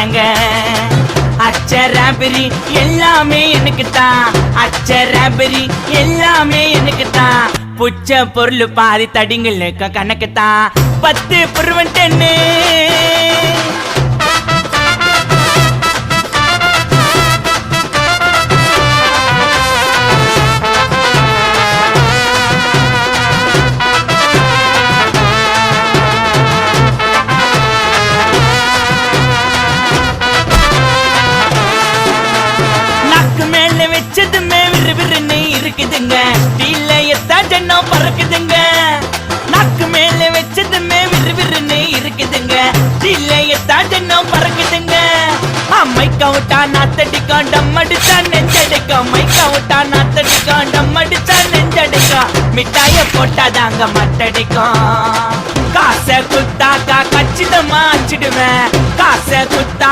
என்னங்க அச்சராபரி எல்லாமே எனக்கு தான் அச்சராபரி எல்லாமே எனக்கு தான் புச்ச பொருள் பாதி தடிங்களுக்கு கணக்கு தான் 10 புருவன் 10 வச்சதுமே விறுவிறுன்னு இருக்குதுங்க டீல எத்தா ஜன்னம் பறக்குதுங்க நாக்கு மேல வச்சதுமே விறுவிறுன்னு இருக்குதுங்க டீல எத்தா ஜன்னம் பறக்குதுங்க மைக்கா விட்டா நாத்தடிக்கும் டம் அடிச்சா நெஞ்சடிக்கும் மைக்கா விட்டா நாத்தடிக்கும் டம் அடிச்சா நெஞ்சடிக்கும் மிட்டாய போட்டாதாங்க மட்டடிக்கும் காசை குத்தாக்கா கச்சிதமா அச்சிடுவேன் காசை குத்தா